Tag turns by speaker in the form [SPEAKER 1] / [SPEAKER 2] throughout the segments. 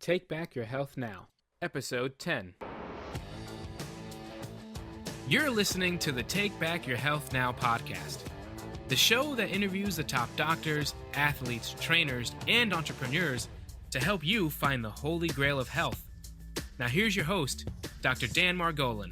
[SPEAKER 1] Take Back Your Health Now, Episode 10. You're listening to the Take Back Your Health Now podcast, the show that interviews the top doctors, athletes, trainers, and entrepreneurs to help you find the holy grail of health. Now here's your host, Dr. Dan Margolin.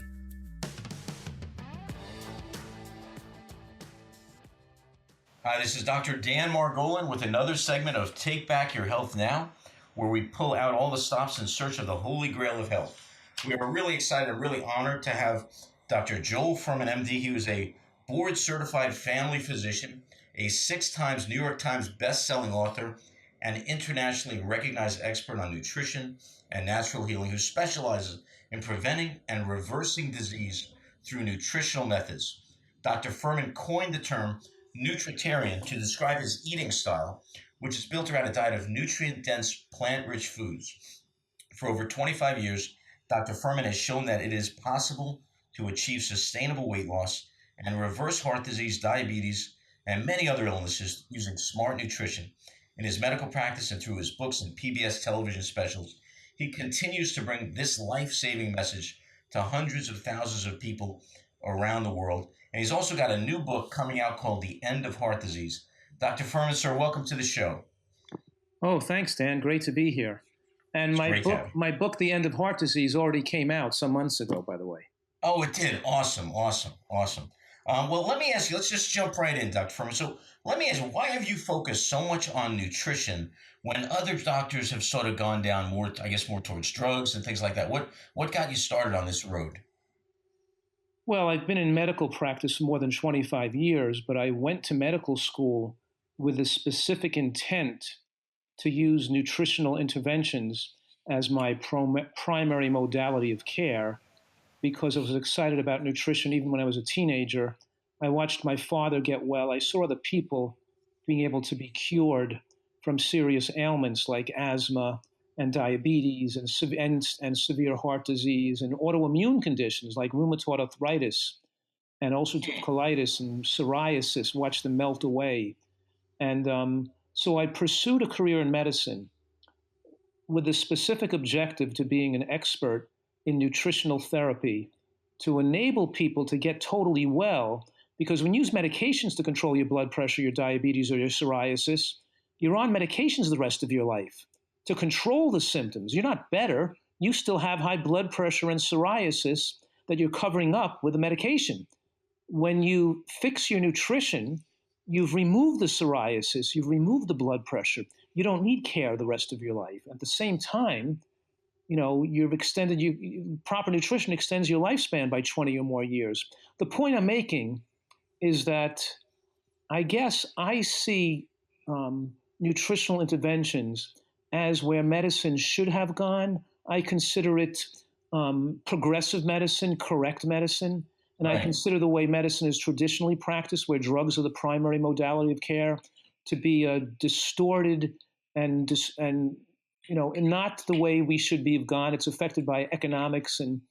[SPEAKER 2] Hi, this is Dr. Dan Margolin with another segment of Take Back Your Health Now, where we pull out all the stops in search of the holy grail of health. We are really excited and really honored to have Dr. Joel Fuhrman, MD. He was a board-certified family physician, a 6 times New York Times best-selling author, and internationally recognized expert on nutrition and natural healing who specializes in preventing and reversing disease through nutritional methods. Dr. Fuhrman coined the term Nutritarian to describe his eating style, which is built around a diet of nutrient-dense, plant-rich foods. For over 25 years, Dr. Fuhrman has shown that it is possible to achieve sustainable weight loss and reverse heart disease, diabetes, and many other illnesses using smart nutrition. In his medical practice and through his books and PBS television specials, he continues to bring this life-saving message to hundreds of thousands of people around the world. And he's also got a new book coming out called The End of Heart Disease. Dr. Fuhrman, sir, welcome to the show.
[SPEAKER 3] Oh, thanks, Dan. Great to be here. And my book, The End of Heart Disease, already came out some months ago, by the way.
[SPEAKER 2] Oh, it did. Awesome. Well, let me ask you, let's just jump right in, Dr. Fuhrman. So let me ask you, why have you focused so much on nutrition when other doctors have sort of gone down more towards drugs and things like that? What got you started on this road?
[SPEAKER 3] Well, I've been in medical practice for more than 25 years, but I went to medical school with a specific intent to use nutritional interventions as my primary modality of care because I was excited about nutrition even when I was a teenager. I watched my father get well. I saw other people being able to be cured from serious ailments like asthma and diabetes and severe heart disease and autoimmune conditions like rheumatoid arthritis and ulcerative colitis and psoriasis, watch them melt away. And so I pursued a career in medicine with the specific objective to being an expert in nutritional therapy to enable people to get totally well. Because when you use medications to control your blood pressure, your diabetes, or your psoriasis, you're on medications the rest of your life to control the symptoms. You're not better. You still have high blood pressure and psoriasis that you're covering up with the medication. When you fix your nutrition, you've removed the psoriasis, you've removed the blood pressure. You don't need care the rest of your life. At the same time, proper nutrition extends your lifespan by 20 or more years. The point I'm making is that I guess I see nutritional interventions as where medicine should have gone. I consider it progressive medicine, correct medicine. And right. I consider the way medicine is traditionally practiced, where drugs are the primary modality of care, to be distorted and not the way we should be have gone. It's affected by economics and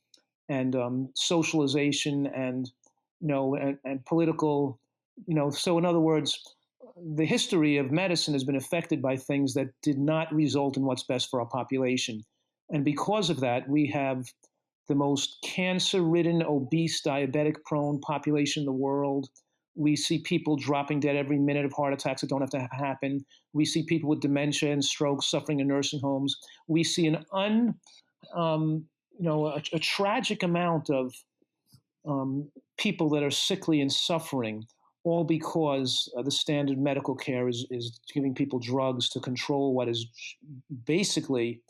[SPEAKER 3] socialization and political. So in other words, the history of medicine has been affected by things that did not result in what's best for our population. And because of that, we have the most cancer-ridden, obese, diabetic-prone population in the world. We see people dropping dead every minute of heart attacks that don't have to happen. We see people with dementia and strokes suffering in nursing homes. We see a tragic amount of people that are sickly and suffering, all because the standard medical care is giving people drugs to control what is basically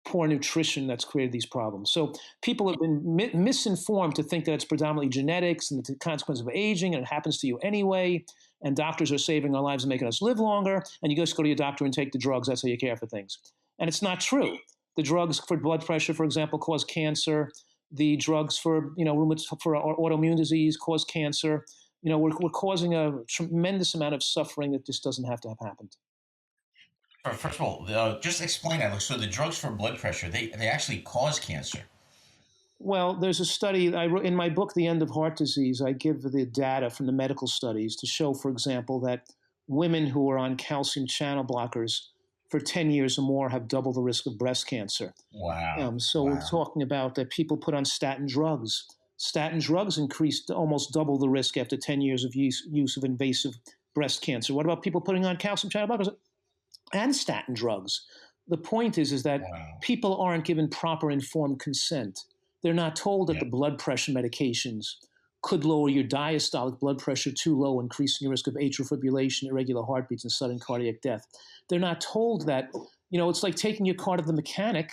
[SPEAKER 3] poor nutrition that's created these problems. So people have been misinformed to think that it's predominantly genetics and the consequence of aging, and it happens to you anyway, and doctors are saving our lives and making us live longer, and you just go to your doctor and take the drugs. That's how you care for things. And it's not true. The drugs for blood pressure, for example, cause cancer. The drugs for autoimmune disease cause cancer. We're causing a tremendous amount of suffering that just doesn't have to have happened.
[SPEAKER 2] First of all, just explain that. So the drugs for blood pressure, they actually cause cancer.
[SPEAKER 3] Well, there's a study I wrote in my book, The End of Heart Disease. I give the data from the medical studies to show, for example, that women who are on calcium channel blockers for 10 years or more have double the risk of breast cancer.
[SPEAKER 2] Wow.
[SPEAKER 3] So
[SPEAKER 2] Wow.
[SPEAKER 3] we're talking about that people put on statin drugs. Statin drugs increased almost double the risk after 10 years of use of invasive breast cancer. What about people putting on calcium channel blockers and statin drugs? The point is that
[SPEAKER 2] Wow.
[SPEAKER 3] people aren't given proper informed consent. They're not told that the blood pressure medications could lower your diastolic blood pressure too low, increasing your risk of atrial fibrillation, irregular heartbeats, and sudden cardiac death. They're not told that, it's like taking your car to the mechanic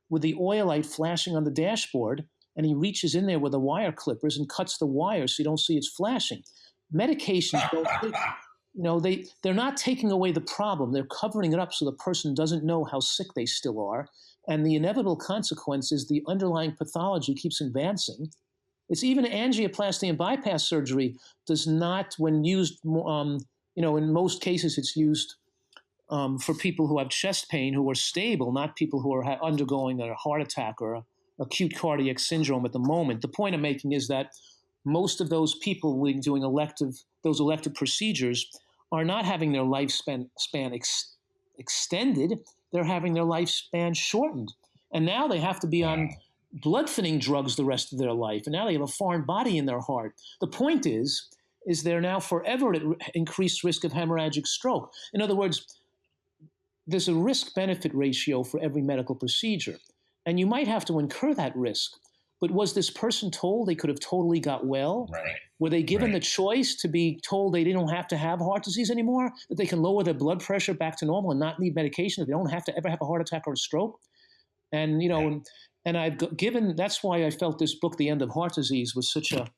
[SPEAKER 3] with the oil light flashing on the dashboard, and he reaches in there with the wire clippers and cuts the wire so you don't see it's flashing. Medications don't they're not taking away the problem. They're covering it up so the person doesn't know how sick they still are. And the inevitable consequence is the underlying pathology keeps advancing. It's even angioplasty and bypass surgery does not, when used, in most cases it's used for people who have chest pain who are stable, not people who are undergoing a heart attack or acute cardiac syndrome at the moment. The point I'm making is that most of those people doing those elective procedures are not having their lifespan extended. They're having their lifespan shortened. And now they have to be on blood thinning drugs the rest of their life. And now they have a foreign body in their heart. The point is they're now forever at increased risk of hemorrhagic stroke. In other words, there's a risk-benefit ratio for every medical procedure. And you might have to incur that risk. But was this person told they could have totally got well?
[SPEAKER 2] Right.
[SPEAKER 3] Were they given the choice to be told they didn't have to have heart disease anymore? That they can lower their blood pressure back to normal and not need medication? That they don't have to ever have a heart attack or a stroke? And, and I've given, that's why I felt this book, The End of Heart Disease, was such a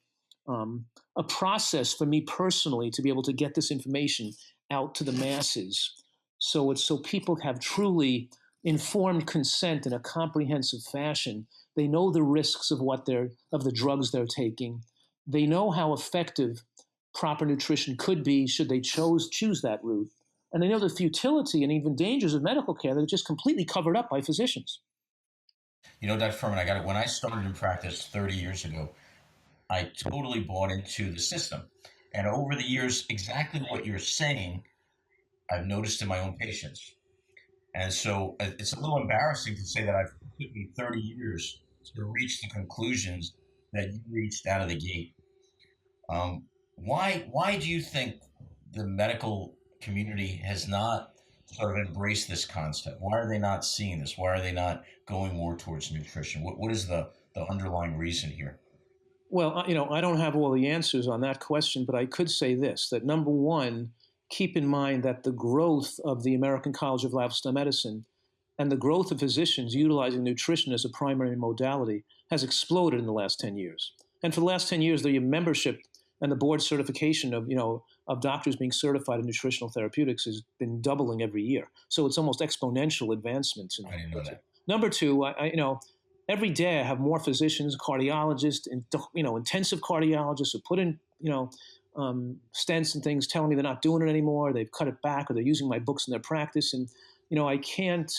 [SPEAKER 3] process for me personally to be able to get this information out to the masses. So people have truly informed consent in a comprehensive fashion. They know the risks of the drugs they're taking. They know how effective proper nutrition could be should they choose that route. And they know the futility and even dangers of medical care that are just completely covered up by physicians.
[SPEAKER 2] Dr. Fuhrman, when I started in practice 30 years ago, I totally bought into the system. And over the years, exactly what you're saying, I've noticed in my own patients. And so it's a little embarrassing to say that it took me 30 years to reach the conclusions that you reached out of the gate. Why do you think the medical community has not sort of embraced this concept? Why are they not seeing this? Why are they not going more towards nutrition? What is the underlying reason here?
[SPEAKER 3] Well, I don't have all the answers on that question, but I could say this, that number one, keep in mind that the growth of the American College of Lifestyle Medicine and the growth of physicians utilizing nutrition as a primary modality has exploded in the last 10 years. And for the last 10 years, the membership and the board certification of doctors being certified in nutritional therapeutics has been doubling every year. So it's almost exponential advancements.
[SPEAKER 2] I didn't know that.
[SPEAKER 3] Number two, every day I have more physicians, cardiologists, and intensive cardiologists who put in stents and things, telling me they're not doing it anymore. They've cut it back, or they're using my books in their practice. And I can't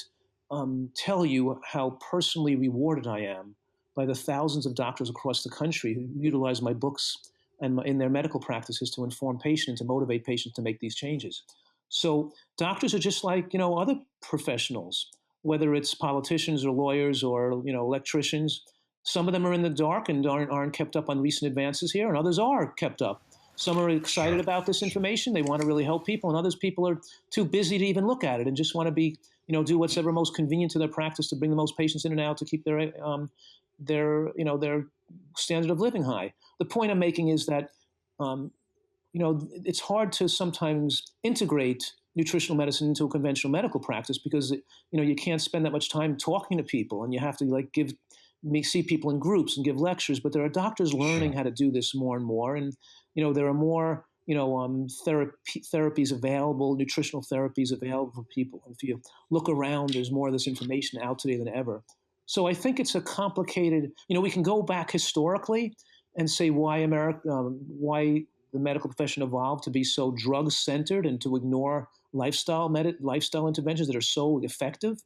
[SPEAKER 3] tell you how personally rewarded I am by the thousands of doctors across the country who utilize my books and in their medical practices to inform patients, to motivate patients to make these changes. So doctors are just like other professionals, whether it's politicians or lawyers or electricians. Some of them are in the dark and aren't kept up on recent advances here, and others are kept up. Some are excited about this information. They want to really help people, and others people are too busy to even look at it and just want to be, do what's ever most convenient to their practice to bring the most patients in and out to keep their standard of living high. The point I'm making is that, it's hard to sometimes integrate nutritional medicine into a conventional medical practice because, you can't spend that much time talking to people, and you have to see people in groups and give lectures. But there are doctors learning how to do this more and more, and there are more therapies available, nutritional therapies available for people. If you look around, there's more of this information out today than ever. So I think it's a complicated. We can go back historically and say why why the medical profession evolved to be so drug-centered and to ignore lifestyle interventions that are so effective.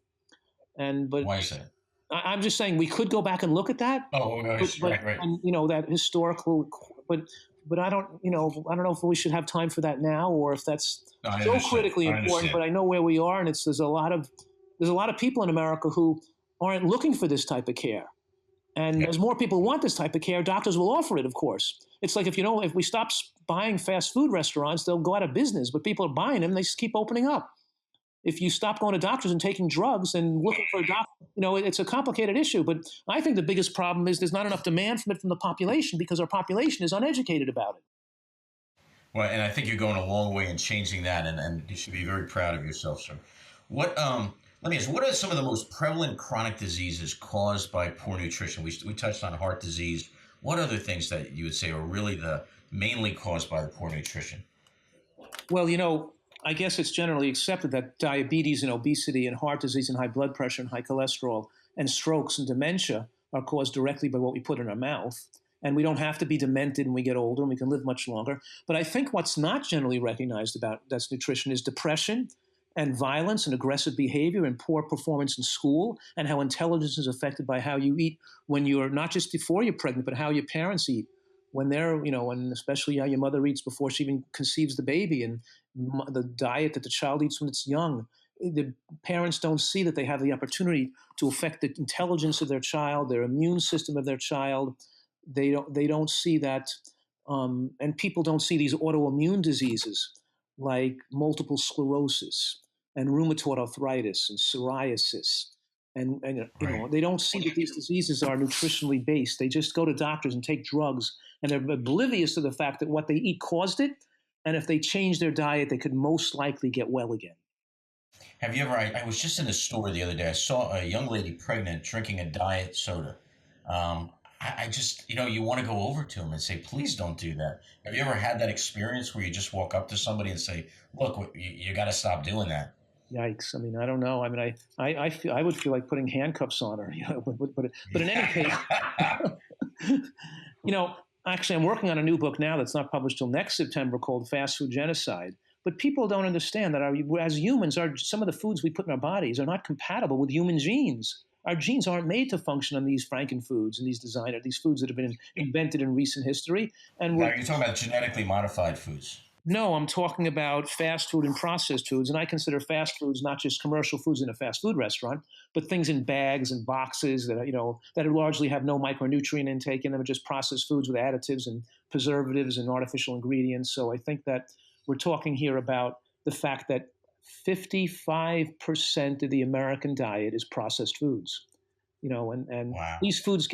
[SPEAKER 3] But
[SPEAKER 2] why is that?
[SPEAKER 3] I'm just saying we could go back and look at that.
[SPEAKER 2] Oh, right.
[SPEAKER 3] And that historical but I don't, I don't know if we should have time for that now, or if that's
[SPEAKER 2] No, I
[SPEAKER 3] so
[SPEAKER 2] understand.
[SPEAKER 3] critically
[SPEAKER 2] I
[SPEAKER 3] important.
[SPEAKER 2] understand.
[SPEAKER 3] But I know where we are, and there's a lot of people in America who aren't looking for this type of care. And
[SPEAKER 2] Yeah.
[SPEAKER 3] as more people want this type of care, doctors will offer it, of course. It's like if we stop buying fast food restaurants, they'll go out of business. But people are buying them; they just keep opening up. If you stop going to doctors and taking drugs and looking for a doctor, it's a complicated issue. But I think the biggest problem is there's not enough demand from it from the population because our population is uneducated about it.
[SPEAKER 2] Well, and I think you're going a long way in changing that, and you should be very proud of yourself, sir. What Let me ask, what are some of the most prevalent chronic diseases caused by poor nutrition? We touched on heart disease. What other things that you would say are really the mainly caused by the poor nutrition?
[SPEAKER 3] Well, I guess it's generally accepted that diabetes and obesity and heart disease and high blood pressure and high cholesterol and strokes and dementia are caused directly by what we put in our mouth. And we don't have to be demented when we get older, and we can live much longer. But I think what's not generally recognized about that's nutrition is depression and violence and aggressive behavior and poor performance in school, and how intelligence is affected by how you eat when you're not just before you're pregnant, but how your parents eat when they're, and especially how your mother eats before she even conceives the baby, and the diet that the child eats when it's young. The parents don't see that they have the opportunity to affect the intelligence of their child, their immune system of their child. They don't see that, and people don't see these autoimmune diseases like multiple sclerosis and rheumatoid arthritis and psoriasis. And
[SPEAKER 2] Right.
[SPEAKER 3] they don't see that these diseases are nutritionally based. They just go to doctors and take drugs, and they're oblivious to the fact that what they eat caused it. And if they change their diet, they could most likely get well again.
[SPEAKER 2] Have you ever? I was just in a store the other day. I saw a young lady pregnant drinking a diet soda. I just, you want to go over to them and say, please don't do that. Have you ever had that experience where you just walk up to somebody and say, look, you got to stop doing that?
[SPEAKER 3] Yikes! I mean, I don't know. I mean, I would feel like putting handcuffs on her. But in any case, you know, actually, I'm working on a new book now that's not published till next September called Fast Food Genocide. But people don't understand that as humans, some of the foods we put in our bodies are not compatible with human genes. Our genes aren't made to function on these frankenfoods and these foods that have been invented in recent history. And
[SPEAKER 2] Now,
[SPEAKER 3] we're
[SPEAKER 2] you're talking about genetically modified foods.
[SPEAKER 3] No, I'm talking about fast food and processed foods. And I consider fast foods not just commercial foods in a fast food restaurant, but things in bags and boxes that largely have no micronutrient intake in them, are just processed foods with additives and preservatives and artificial ingredients. So I think that we're talking here about the fact that 55% of the American diet is processed foods. And
[SPEAKER 2] Wow.
[SPEAKER 3] these foods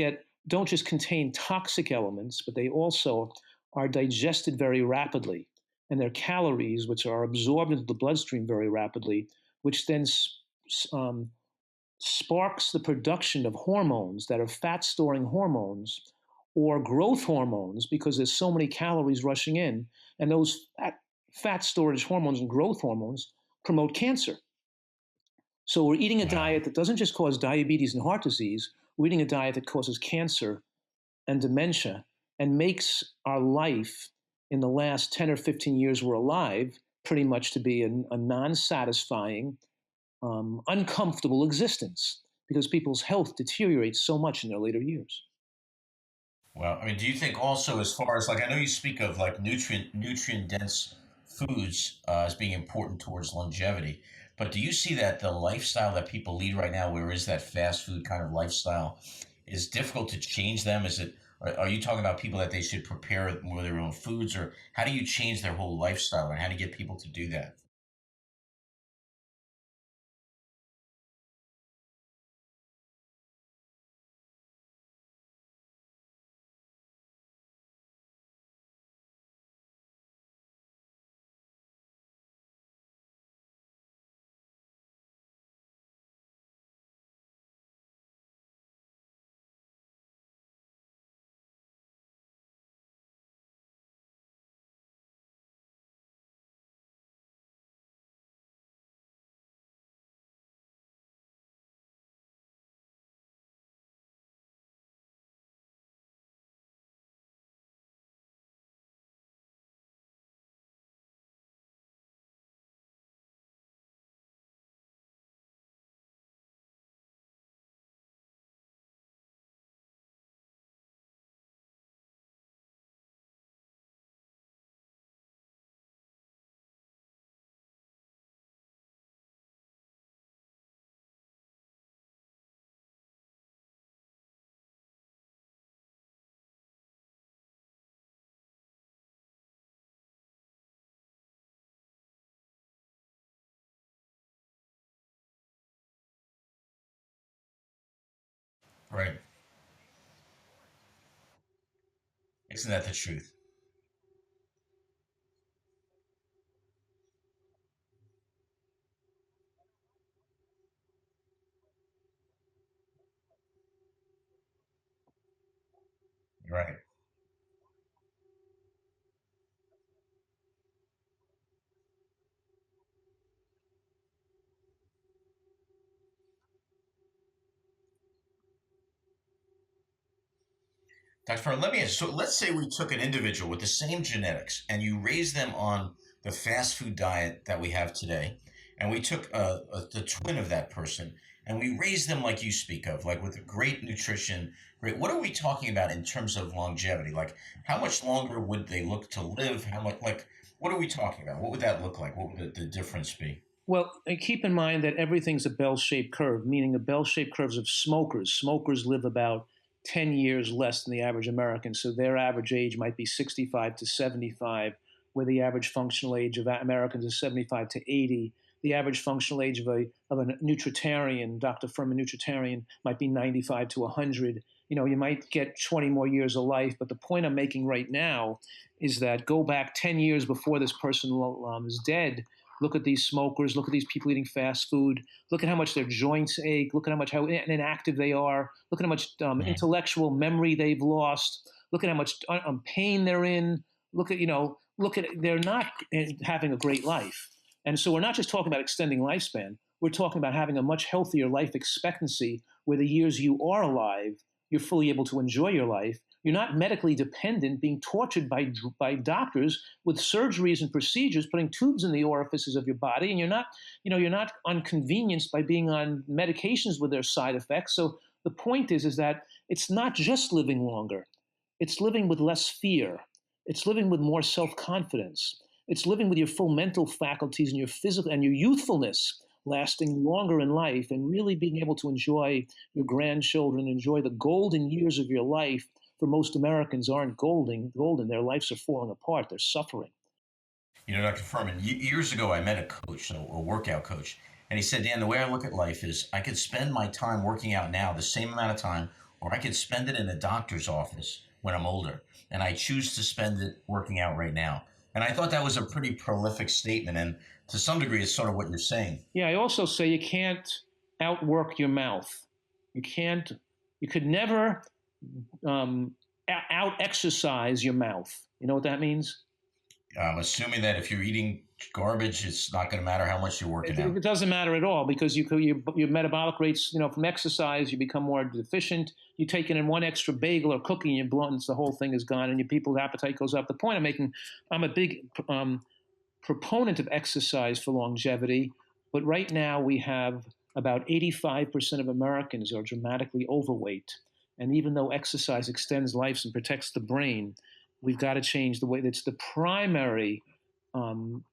[SPEAKER 3] don't just contain toxic elements, but they also are digested very rapidly, and their calories, which are absorbed into the bloodstream very rapidly, which then um, sparks the production of hormones that are fat storing hormones or growth hormones, because there's so many calories rushing in. And those fat storage hormones and growth hormones promote cancer. So we're eating a
[SPEAKER 2] Wow.
[SPEAKER 3] diet that doesn't just cause diabetes and heart disease, we're eating a diet that causes cancer and dementia and makes our life in the last 10 or 15 years we're alive pretty much to be a non satisfying, uncomfortable existence because people's health deteriorates so much in their later years.
[SPEAKER 2] Well, I mean, do you think also, as far as like, I know you speak of like nutrient dense foods as being important towards longevity, but do you see that the lifestyle that people lead right now, where is that fast food kind of lifestyle, is difficult to change them? Is it? Are you talking about people that they should prepare more their own foods, or how do you change their whole lifestyle, and how do you get people to do that? Right. Isn't that the truth? Right. Dr. Fern, let me ask. So let's say we took an individual with the same genetics and you raised them on the fast food diet that we have today, and we took the twin of that person and we raised them like you speak of, like with great nutrition. Great. What are we talking about in terms of longevity? Like, how much longer would they look to live? How much? Like, what are we talking about? What would that look like? What would the difference be?
[SPEAKER 3] Well, keep in mind that everything's a bell-shaped curve, meaning a bell-shaped curves of smokers. Smokers live about 10 years less than the average American, so their average age might be 65 to 75, where the average functional age of Americans is 75 to 80. The average functional age of a nutritarian, Dr. Fuhrman nutritarian, might be 95 to 100. You might get 20 more years of life, but the point I'm making right now is that go back 10 years before this person is dead. Look at these smokers. Look at these people eating fast food. Look at how much their joints ache. Look at how inactive they are. Look at how much
[SPEAKER 2] Mm.
[SPEAKER 3] intellectual memory they've lost. Look at how much pain they're in. Look at they're not having a great life. And so we're not just talking about extending lifespan. We're talking about having a much healthier life expectancy, where the years you are alive, you're fully able to enjoy your life. You're not medically dependent, being tortured by doctors with surgeries and procedures, putting tubes in the orifices of your body, and you're not inconvenienced by being on medications with their side effects. So the point is that it's not just living longer; it's living with less fear. It's living with more self-confidence. It's living with your full mental faculties and your physical and your youthfulness lasting longer in life, and really being able to enjoy your grandchildren, enjoy the golden years of your life. For most Americans aren't golden. Their lives are falling apart. They're suffering.
[SPEAKER 2] Dr. Furman, years ago I met a coach, a workout coach, and he said, Dan, the way I look at life is I could spend my time working out now, the same amount of time, or I could spend it in a doctor's office when I'm older. And I choose to spend it working out right now. And I thought that was a pretty prolific statement. And to some degree, it's sort of what you're saying.
[SPEAKER 3] Yeah, I also say you can't outwork your mouth. You can't. You could never out exercise your mouth. You know what that means?
[SPEAKER 2] I'm assuming that if you're eating garbage, it's not going to matter how much you're working out.
[SPEAKER 3] It doesn't matter at all, because your metabolic rates, from exercise, you become more deficient. You take in one extra bagel or cookie, and your bluntness, the whole thing is gone, and your people's appetite goes up. The point I'm making, I'm a big proponent of exercise for longevity, but right now we have about 85% of Americans are dramatically overweight. And even though exercise extends lives and protects the brain, we've got to change the way. That's the primary um,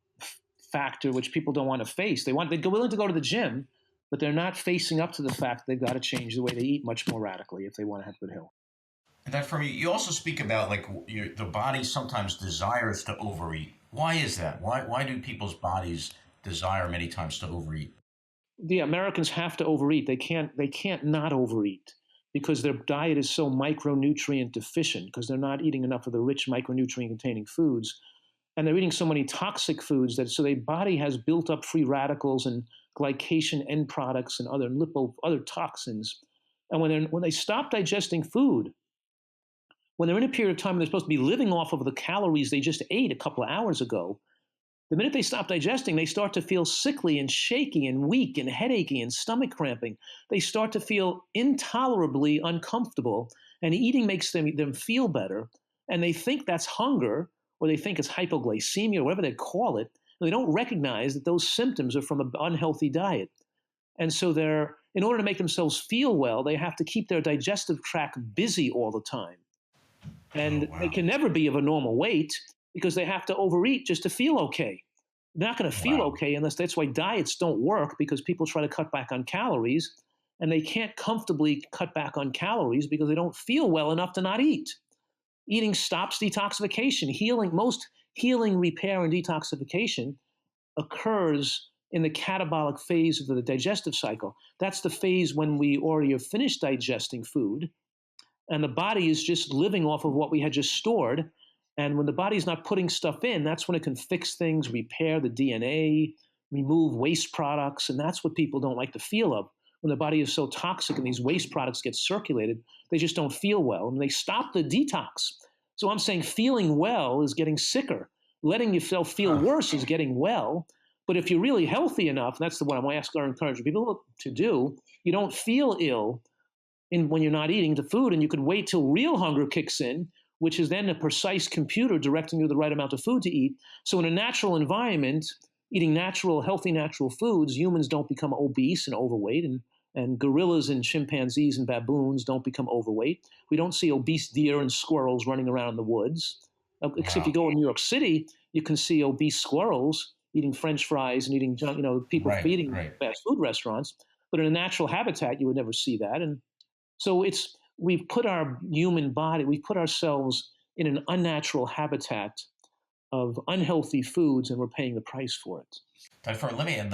[SPEAKER 3] factor which people don't want to face. They're willing to go to the gym, but they're not facing up to the fact that they've got to change the way they eat much more radically if they want to have good health.
[SPEAKER 2] And that for me, you also speak about like the body sometimes desires to overeat. Why is that? Why do people's bodies desire many times to overeat?
[SPEAKER 3] The Americans have to overeat. They can't not overeat, because their diet is so micronutrient deficient, because they're not eating enough of the rich micronutrient containing foods, and they're eating so many toxic foods that so their body has built up free radicals and glycation end products and other toxins. And when they stop digesting food, when they're in a period of time when they're supposed to be living off of the calories they just ate a couple of hours ago, the minute they stop digesting, they start to feel sickly and shaky and weak and headachy and stomach cramping. They start to feel intolerably uncomfortable, and eating makes them feel better. And they think that's hunger, or they think it's hypoglycemia, or whatever they call it. And they don't recognize that those symptoms are from an unhealthy diet. And so in order to make themselves feel well, they have to keep their digestive tract busy all the time.
[SPEAKER 2] Oh,
[SPEAKER 3] And they
[SPEAKER 2] wow.
[SPEAKER 3] can never be of a normal weight, because they have to overeat just to feel okay. They're not going to feel
[SPEAKER 2] Wow.
[SPEAKER 3] okay unless that's why diets don't work, because people try to cut back on calories, and they can't comfortably cut back on calories because they don't feel well enough to not eat. Eating stops detoxification. Most healing, repair, and detoxification occurs in the catabolic phase of the digestive cycle. That's the phase when we already have finished digesting food, and the body is just living off of what we had just stored. And when the body's not putting stuff in, that's when it can fix things, repair the DNA, remove waste products. And that's what people don't like the feel of. When the body is so toxic and these waste products get circulated, they just don't feel well. And they stop the detox. So I'm saying feeling well is getting sicker. Letting yourself feel worse is getting well. But if you're really healthy enough, and that's what I'm asking or encouraging people to do, you don't feel ill when you're not eating the food, and you can wait till real hunger kicks in, which is then a precise computer directing you the right amount of food to eat. So in a natural environment, eating natural, healthy natural foods, humans don't become obese and overweight, and gorillas and chimpanzees and baboons don't become overweight. We don't see obese deer and squirrels running around in the woods. Except if you go in New York City, you can see obese squirrels eating French fries and eating junk, people feeding fast food restaurants. But in a natural habitat, you would never see that. And so we've put our human body, we've put ourselves in an unnatural habitat of unhealthy foods, and we're paying the price for it.
[SPEAKER 2] Dr. Let me add,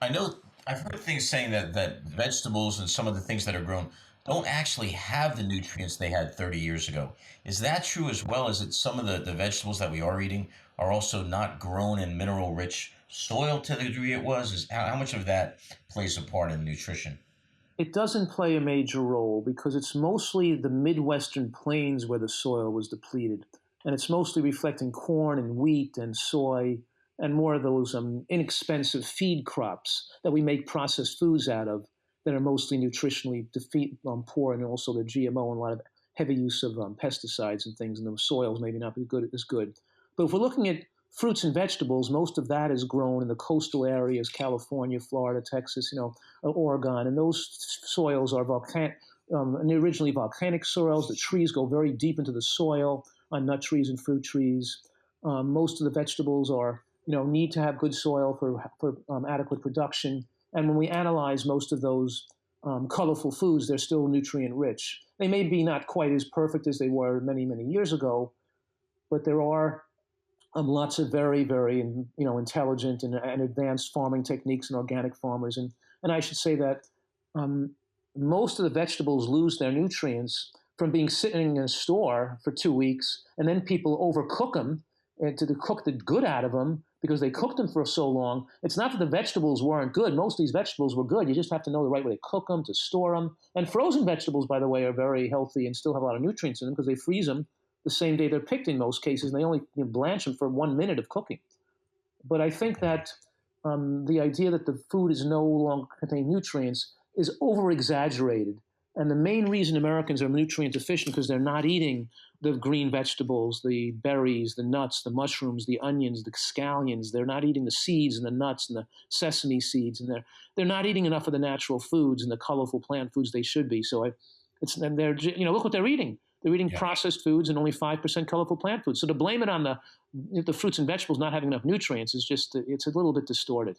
[SPEAKER 2] I know I've heard things saying that vegetables and some of the things that are grown don't actually have the nutrients they had 30 years ago. Is that true as well? Is it some of the vegetables that we are eating are also not grown in mineral-rich soil to the degree it was? How much of that plays a part in nutrition?
[SPEAKER 3] It doesn't play a major role because it's mostly the Midwestern plains where the soil was depleted. And it's mostly reflecting corn and wheat and soy and more of those inexpensive feed crops that we make processed foods out of that are mostly nutritionally poor, and also the GMO and a lot of heavy use of pesticides and things in the soils maybe not as good. But if we're looking at fruits and vegetables, most of that is grown in the coastal areas, California, Florida, Texas, Oregon, and those soils are originally volcanic soils. The trees go very deep into the soil on nut trees and fruit trees. Most of the vegetables need to have good soil for adequate production. And when we analyze most of those colorful foods, they're still nutrient rich. They may be not quite as perfect as they were many, many years ago, but there are lots of very, very intelligent and advanced farming techniques and organic farmers. And I should say that most of the vegetables lose their nutrients from being sitting in a store for 2 weeks, and then people overcook them to cook the good out of them because they cooked them for so long. It's not that the vegetables weren't good. Most of these vegetables were good. You just have to know the right way to cook them, to store them. And frozen vegetables, by the way, are very healthy and still have a lot of nutrients in them because they freeze them the same day they're picked in most cases, and they only blanch them for 1 minute of cooking. But I think that the idea that the food is no longer containing nutrients is over-exaggerated. And the main reason Americans are nutrient deficient because they're not eating the green vegetables, the berries, the nuts, the mushrooms, the onions, the scallions. They're not eating the seeds and the nuts and the sesame seeds, and they're not eating enough of the natural foods and the colorful plant foods they should be. So look what they're eating. They're eating processed foods and only 5% colorful plant foods. So to blame it on the fruits and vegetables not having enough nutrients is just it's a little bit distorted.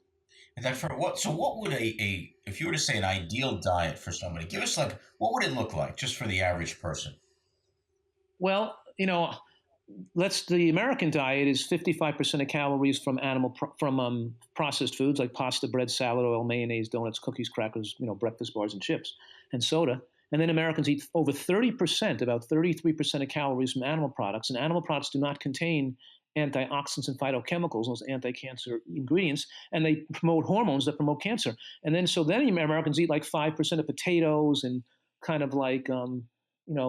[SPEAKER 2] And then what would if you were to say an ideal diet for somebody, give us what would it look like just for the average person?
[SPEAKER 3] Well, the American diet is 55% of calories from processed foods like pasta, bread, salad, oil, mayonnaise, donuts, cookies, crackers, breakfast bars and chips and soda. And then Americans eat over 30%, about 33% of calories from animal products. And animal products do not contain antioxidants and phytochemicals, those anti-cancer ingredients, and they promote hormones that promote cancer. And then Americans eat like 5% of potatoes and kind of like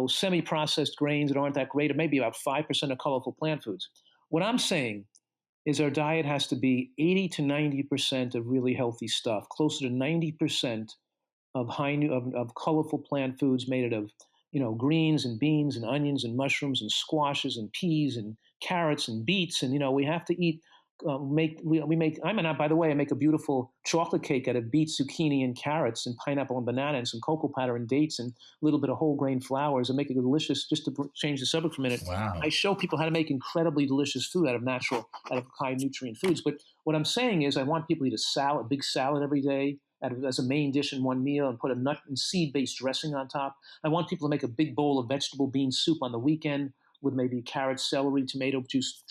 [SPEAKER 3] semi-processed grains that aren't that great, or maybe about 5% of colorful plant foods. What I'm saying is our diet has to be 80 to 90% of really healthy stuff, closer to 90% of colorful plant foods made out of greens and beans and onions and mushrooms and squashes and peas and carrots and beets. And we have to eat. By the way, I make a beautiful chocolate cake out of beets, zucchini, and carrots, and pineapple and banana, and some cocoa powder and dates, and a little bit of whole grain flours, and make it delicious. Just to change the subject for a minute,
[SPEAKER 2] wow. I
[SPEAKER 3] show people how to make incredibly delicious food out of high nutrient foods. But what I'm saying is, I want people to eat a big salad every day as a main dish in one meal, and put a nut and seed-based dressing on top. I want people to make a big bowl of vegetable bean soup on the weekend, with maybe carrot, celery, tomato juice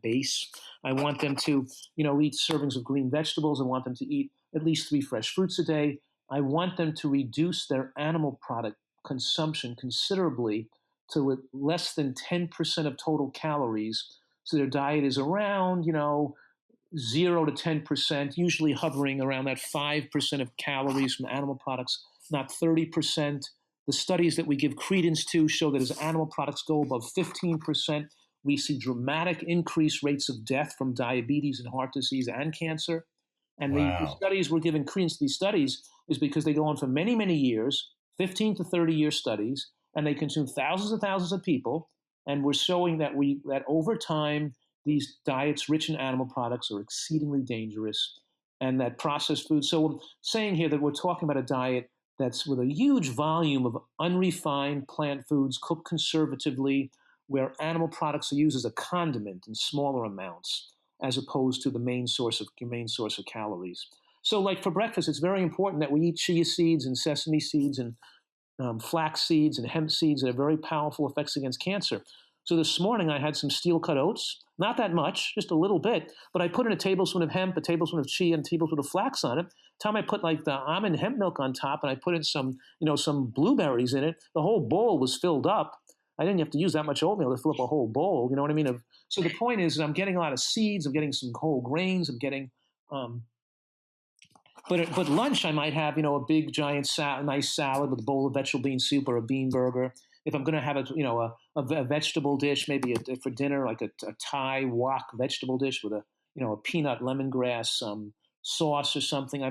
[SPEAKER 3] base. I want them to, eat servings of green vegetables. I want them to eat at least 3 fresh fruits a day. I want them to reduce their animal product consumption considerably to less than 10% of total calories. So their diet is around, 0 to 10%, usually hovering around that 5% of calories from animal products, not 30%. The studies that we give credence to show that as animal products go above 15%, we see dramatic increased rates of death from diabetes and heart disease and cancer. And the
[SPEAKER 2] Wow.
[SPEAKER 3] studies we're giving credence to these studies is because they go on for many, many years, 15 to 30-year studies, and they consume thousands and thousands of people. And we're showing that that over time, these diets rich in animal products are exceedingly dangerous, and that processed food. So I'm saying here that we're talking about a diet that's with a huge volume of unrefined plant foods cooked conservatively, where animal products are used as a condiment in smaller amounts, as opposed to the main source of calories. So, like for breakfast, it's very important that we eat chia seeds and sesame seeds and flax seeds and hemp seeds that have very powerful effects against cancer. So this morning I had some steel-cut oats, not that much, just a little bit, but I put in a tablespoon of hemp, a tablespoon of chia, and a tablespoon of flax on it. Time I put like the almond hemp milk on top, and I put in some blueberries in it. The whole bowl was filled up. I didn't have to use that much oatmeal to fill up a whole bowl. You know what I mean? So the point is, I'm getting a lot of seeds. I'm getting some whole grains. I'm getting but lunch, I might have, a big giant nice salad with a bowl of vegetable bean soup or a bean burger. If I'm going to have a vegetable dish, maybe for dinner, like a Thai wok vegetable dish with a peanut lemongrass sauce or something.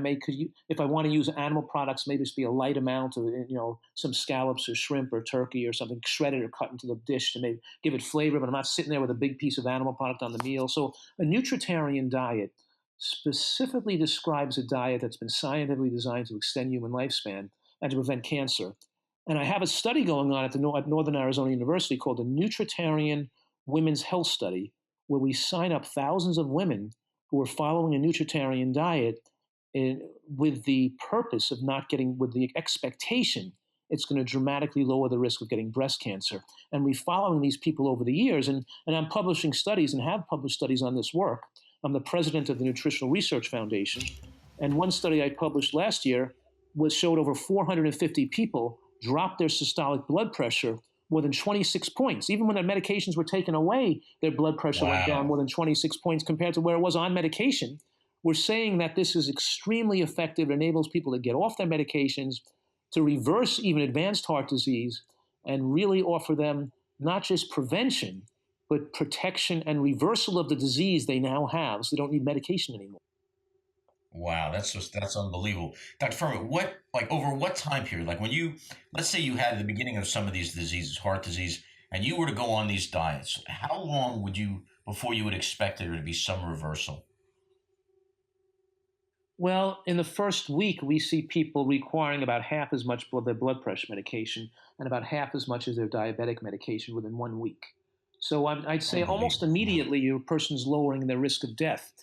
[SPEAKER 3] If I want to use animal products, maybe just be a light amount of, some scallops or shrimp or turkey or something shredded or cut into the dish to maybe give it flavor, but I'm not sitting there with a big piece of animal product on the meal. So a Nutritarian diet specifically describes a diet that's been scientifically designed to extend human lifespan and to prevent cancer. And I have a study going on at Northern Arizona University called the Nutritarian Women's Health Study, where we sign up thousands of women who are following a Nutritarian diet with the purpose of with the expectation it's going to dramatically lower the risk of getting breast cancer. And we're following these people over the years, and I'm publishing studies and have published studies on this work. I'm the president of the Nutritional Research Foundation, and one study I published last year showed over 450 people dropped their systolic blood pressure more than 26 points. Even when their medications were taken away, their blood pressure went down more than 26 points compared to where it was on medication. We're saying that this is extremely effective. It enables people to get off their medications, to reverse even advanced heart disease, and really offer them not just prevention, but protection and reversal of the disease they now have, so they don't need medication anymore.
[SPEAKER 2] Wow, that's unbelievable. Dr. Fuhrman, over what time period? Like let's say you had the beginning of some of these diseases, heart disease, and you were to go on these diets, how long before you would expect there to be some reversal?
[SPEAKER 3] Well, in the first week, we see people requiring about half as much of their blood pressure medication and about half as much as their diabetic medication within 1 week. So I'd say almost immediately your person's lowering their risk of death.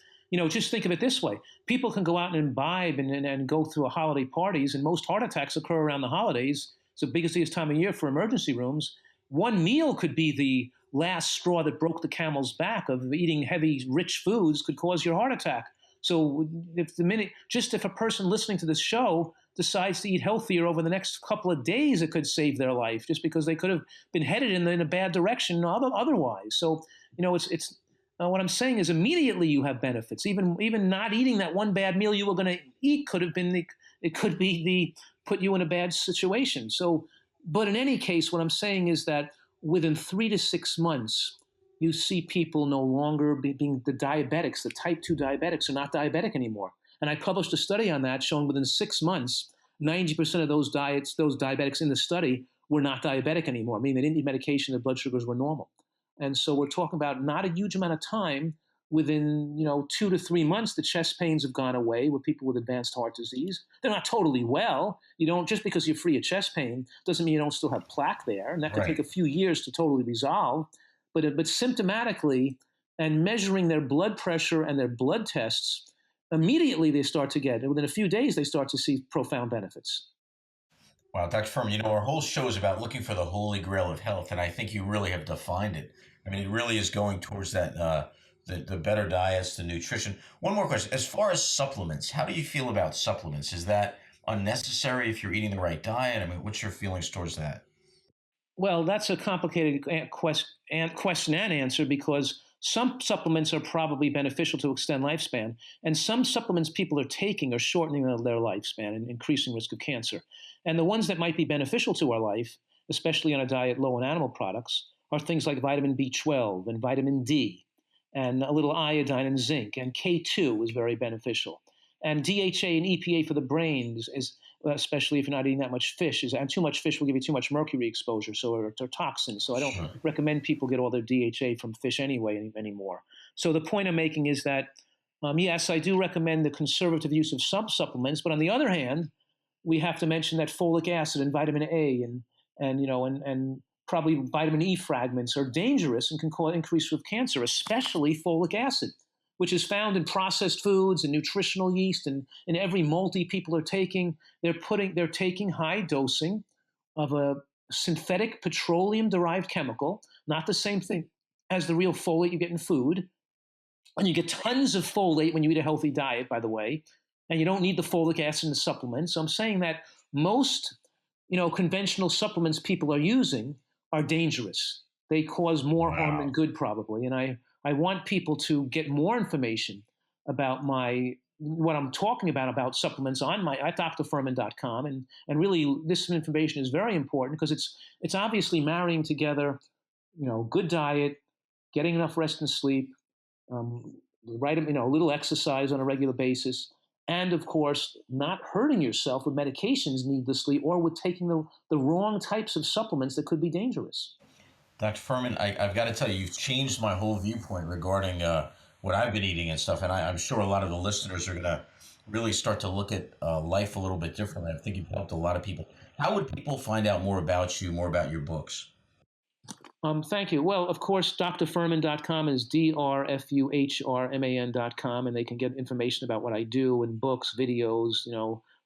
[SPEAKER 3] Just think of it this way. People can go out and imbibe and go through holiday parties, and most heart attacks occur around the holidays. It's the biggest time of year for emergency rooms. One meal could be the last straw that broke the camel's back of eating heavy, rich foods could cause your heart attack. So if a person listening to this show decides to eat healthier over the next couple of days, it could save their life just because they could have been headed in a bad direction otherwise. So, it's what I'm saying is immediately you have benefits. Even not eating that one bad meal you were going to eat could put you in a bad situation. So, but in any case, what I'm saying is that within 3 to 6 months, you see people no longer being the diabetics, the type 2 diabetics are not diabetic anymore. And I published a study on that showing within 6 months, 90% of those diabetics in the study were not diabetic anymore, meaning they didn't need medication, their blood sugars were normal. And so we're talking about not a huge amount of time. Within 2 to 3 months, the chest pains have gone away with people with advanced heart disease. They're not totally well. You don't just because you're free of chest pain doesn't mean you don't still have plaque there, and that could take a few years to totally resolve. But symptomatically, and measuring their blood pressure and their blood tests, immediately they start to get, within a few days, they start to see profound benefits.
[SPEAKER 2] Wow, Dr. Furman, our whole show is about looking for the holy grail of health, and I think you really have defined it. I mean, it really is going towards that the better diets, the nutrition. One more question: as far as supplements, how do you feel about supplements? Is that unnecessary if you're eating the right diet? I mean, what's your feelings towards that?
[SPEAKER 3] Well, that's a complicated question and answer because some supplements are probably beneficial to extend lifespan, and some supplements people are taking are shortening their lifespan and increasing risk of cancer. And the ones that might be beneficial to our life, especially on a diet low in animal products, are things like vitamin B12 and vitamin D, and a little iodine and zinc, and K2 is very beneficial. And DHA and EPA for the brain is especially if you're not eating that much fish. And too much fish will give you too much mercury exposure, or toxins. So I don't
[SPEAKER 2] Sure.
[SPEAKER 3] recommend people get all their DHA from fish anymore. So the point I'm making is that yes, I do recommend the conservative use of some supplements, but on the other hand, we have to mention that folic acid and vitamin A and probably vitamin E fragments are dangerous and can cause increased risk of cancer, especially folic acid, which is found in processed foods and nutritional yeast and in every multi people are taking. They're taking high dosing of a synthetic petroleum derived chemical, not the same thing as the real folate you get in food. And you get tons of folate when you eat a healthy diet, by the way, and you don't need the folic acid in the supplements. So I'm saying that most, conventional supplements people are using are dangerous. They cause more harm than
[SPEAKER 2] Wow.
[SPEAKER 3] good, probably. And I want people to get more information about what I'm talking about supplements on my at drfuhrman.com. And really this information is very important because it's obviously marrying together, good diet, getting enough rest and sleep, um, a little exercise on a regular basis, and of course, not hurting yourself with medications needlessly or with taking the wrong types of supplements that could be dangerous.
[SPEAKER 2] Dr. Furman, I've got to tell you, you've changed my whole viewpoint regarding what I've been eating and stuff. And I'm sure a lot of the listeners are going to really start to look at life a little bit differently. I think you've helped a lot of people. How would people find out more about you, more about your books?
[SPEAKER 3] Thank you. Well, of course, drfuhrman.com is drfuhrman.com, and they can get information about what I do and books, videos,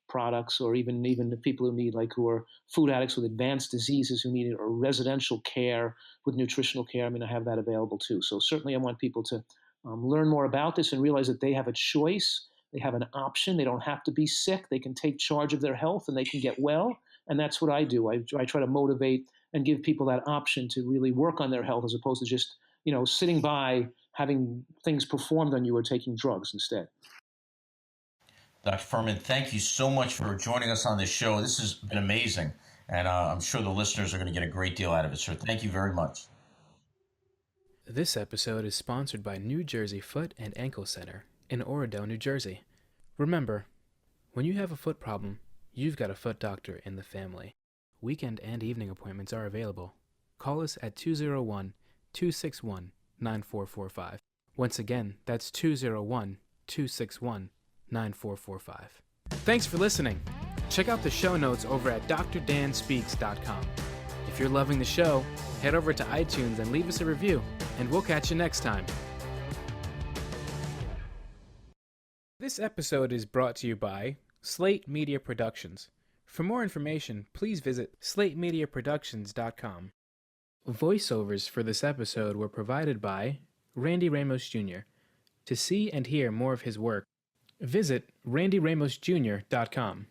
[SPEAKER 3] products, or even the people who need, who are food addicts with advanced diseases who need residential care with nutritional care. I mean, I have that available too. So certainly I want people to learn more about this and realize that they have a choice. They have an option. They don't have to be sick. They can take charge of their health and they can get well. And that's what I do. I try to motivate and give people that option to really work on their health as opposed to just, sitting by having things performed on you or taking drugs instead.
[SPEAKER 2] Dr. Furman, thank you so much for joining us on this show. This has been amazing. And I'm sure the listeners are going to get a great deal out of it. So thank you very much.
[SPEAKER 1] This episode is sponsored by New Jersey Foot and Ankle Center in Oradell, New Jersey. Remember, when you have a foot problem, you've got a foot doctor in the family. Weekend and evening appointments are available. Call us at 201-261-9445. Once again, that's 201-261-9445. Thanks for listening. Check out the show notes over at drdanspeaks.com. If you're loving the show, head over to iTunes and leave us a review, and we'll catch you next time. This episode is brought to you by Slate Media Productions. For more information, please visit slatemediaproductions.com. Voiceovers for this episode were provided by Randy Ramos Jr. To see and hear more of his work, visit randyramosjr.com.